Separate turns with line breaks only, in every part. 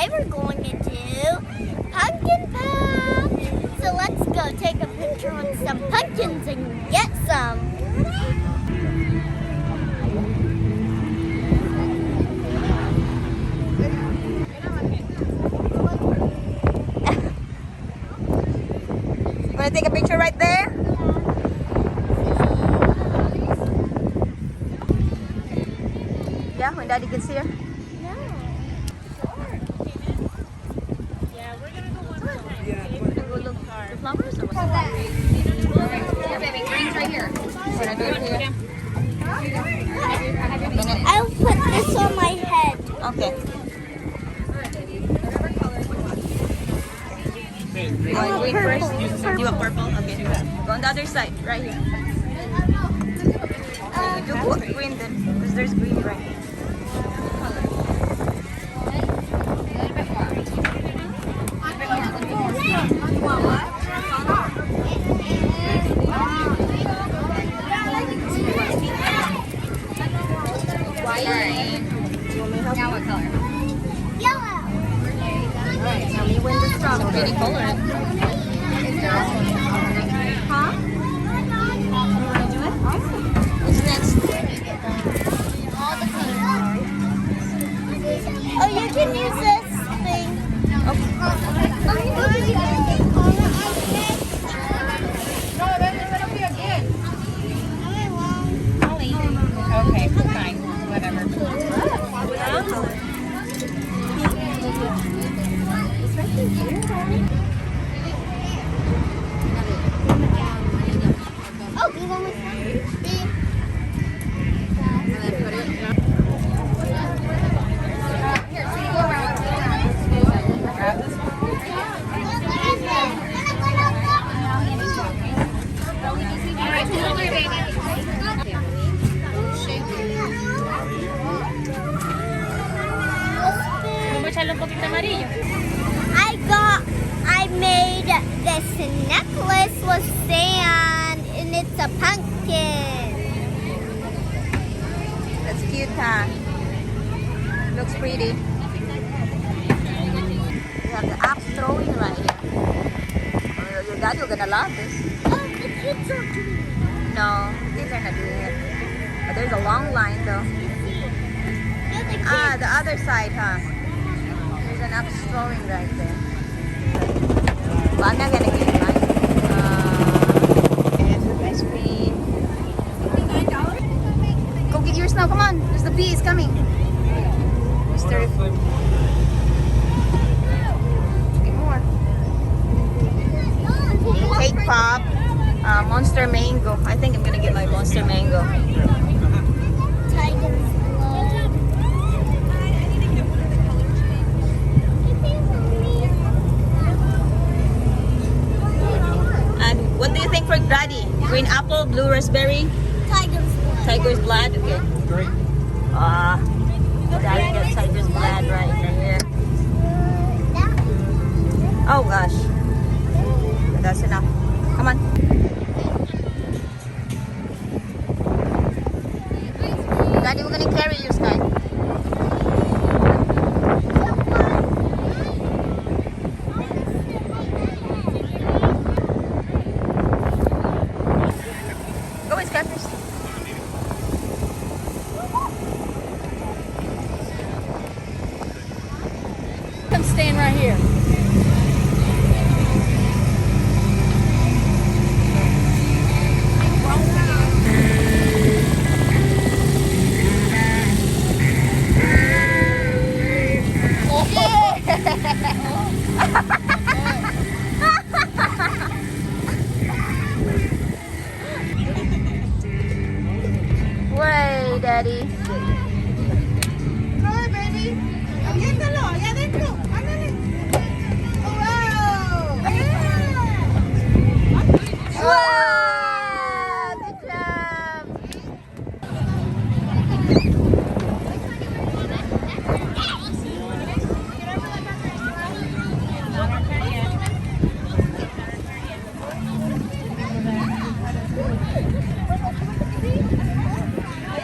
today we're going to do pumpkin patch. So let's go take a picture with some pumpkins and get some.
Wanna take a picture right there? Yeah, when Daddy gets here. Flowers or what? Here, baby, green's right here.
I'll put this on my head.
Okay. You want green first? You want purple? Okay. Go on the other side, right here. You do put green then, because there's green right here. Now what color?
Yellow.
Alright, tell me when to stop. It's pretty color. Huh? You want to do it? Awesome. What's next?
Oh, you can use this thing.
Okay, fine. Whatever.
Oh, you want me I made this necklace with sand and it's a pumpkin.
That's cute, huh? Looks pretty. You have the axe throwing right here. Oh, your daddy will gonna love this.
Oh, the kids are doing it.
No, the kids are not doing it. But there's a long line though.
Yeah, the kids.
Ah, the other side, huh? There's an axe throwing right there. Well, I'm not gonna get it, right? Ice cream. Go get yours now, come on. There's the bees coming. Mr. Get more. Cake pop. Monster mango. I think I'm gonna get my monster mango.
Tiger's blood.
And what do you think for Daddy? Green apple, blue raspberry,
Tiger's blood.
tiger's blood. Okay.
Great.
Daddy got tiger's blood right here. Oh gosh. That's enough. Come on. Daddy, we're gonna carry you, Sky. Go with Sky first.
I'm staying right here.
Way, Daddy.
Hi, baby. Aviéntalo, allá adentro. Ándale. Wow.
Wow! Good job.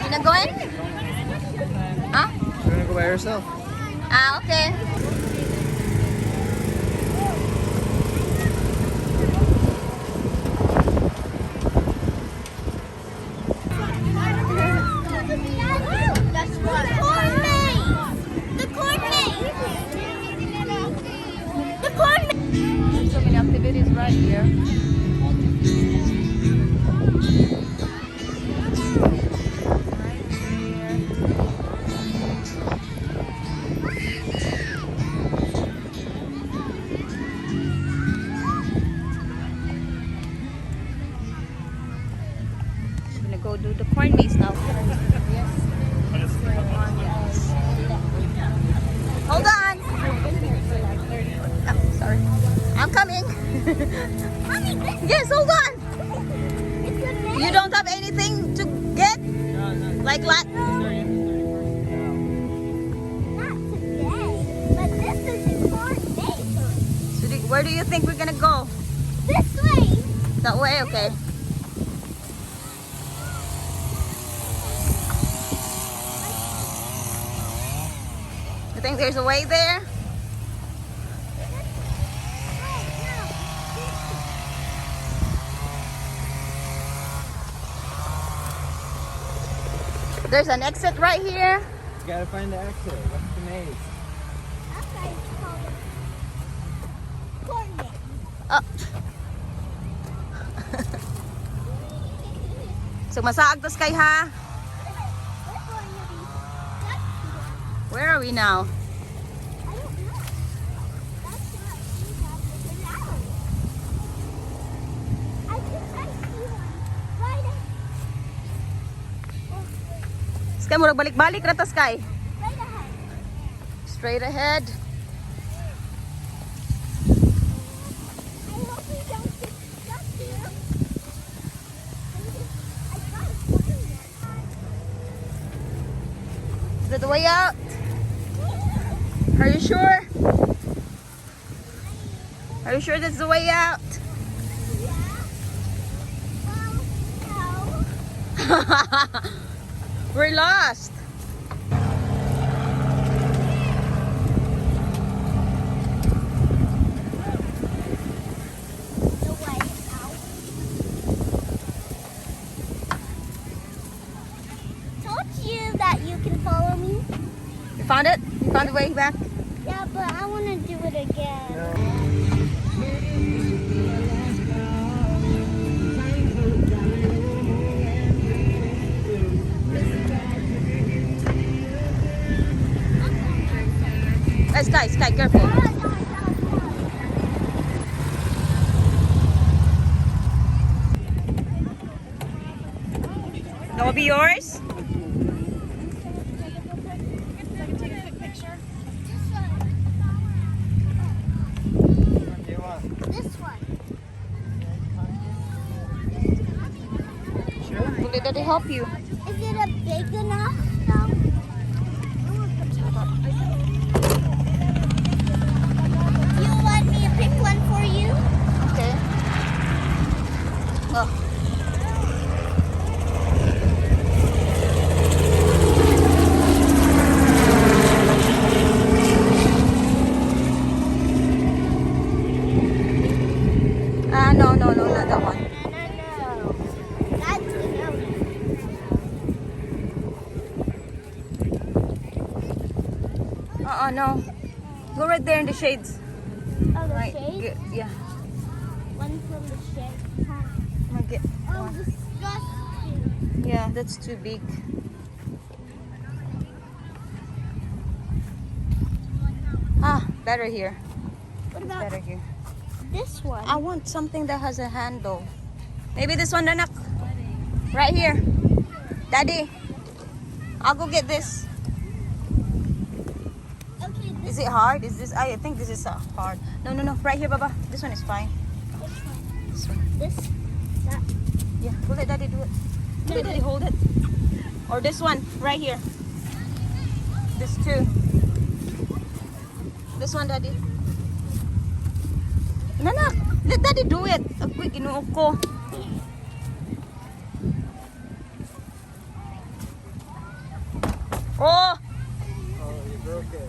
You not going? Huh?
You're gonna go by yourself.
Ah, okay. Yes, hold on.
It's okay.
You don't have anything to get? Like
Not today. But this is important nature.
So where do you think we're gonna go?
This way.
That way, okay. You think there's a way there? There's an exit right here.
You gotta find the exit. What's the maze?
Okay, it's called coordinate.
Oh. So masaag to Sky ha?
We're going to be stuck here.
Where are we now?
I don't know. That's not the alley. I think I see one. Right ahead.
Sky, murag balik-balik rata Sky.
Right ahead.
Straight ahead.
I hope we don't get stuck here. I gotta find it.
Is that the way out? Are you sure? Are you sure that's the way out?
Well, no.
We're lost.
The way out. Told you that you can follow me.
You found it? You found the way back?
Yeah, but I want to do it again.
Sky, careful. That will be yours?
This one.
Sure. Will Daddy help you?
Is it a big enough? No. You want me to pick one for you?
Okay. Oh. No, not that one.
No. That's enough.
No. Go right there in the shades.
Oh, the
Right.
shade?
Yeah.
One from the shade.
I'm gonna get
Oh,
one.
disgusting.
Yeah, that's too big. Better here.
What
It's
about
better here.
this one?
I want something that has a handle. Maybe this one, Nanak. Right here. Daddy, I'll go get this.
Okay,
Is it hard? Is this? I think this is hard. No. Right here, Baba. This one is fine. This one.
this, that.
Yeah, we'll let Daddy do it.
No,
Let Daddy hold it. Or this one, right here. This too. This one, Daddy. Nanak, let Daddy do it. Ako'y ginuog ko. Oh!
Oh, you broke it.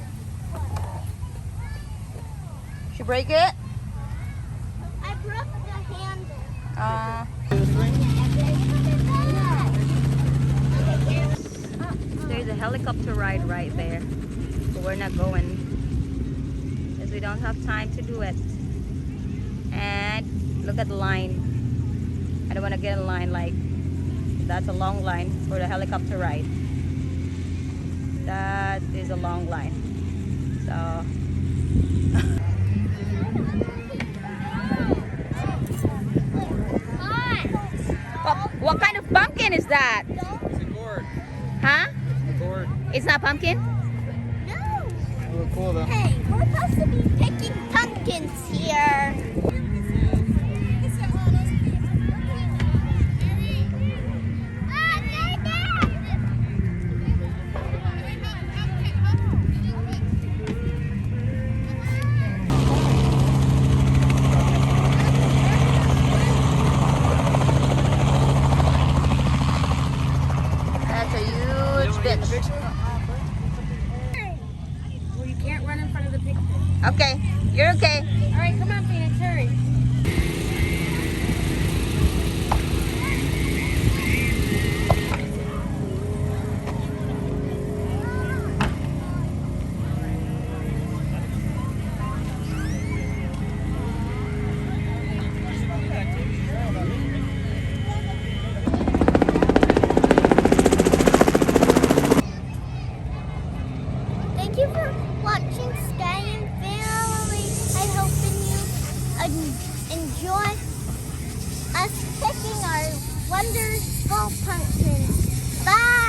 She break it?
I broke the handle.
There's a helicopter ride right there. But we're not going because we don't have time to do it. And look at the line. I don't want to get in line like that's a long line for the helicopter ride. That is a long line. So what kind of pumpkin is that?
It's a gourd.
Huh?
A gourd.
It's not pumpkin?
No.
You look cool though.
Hey, we're supposed to be picking pumpkins here.
It's the honest
Okay, you're okay.
All right, come on, Phoenix, hurry.
Thank you for watching Sky and Family. I hope you enjoy us picking our wonderful pumpkins. Bye!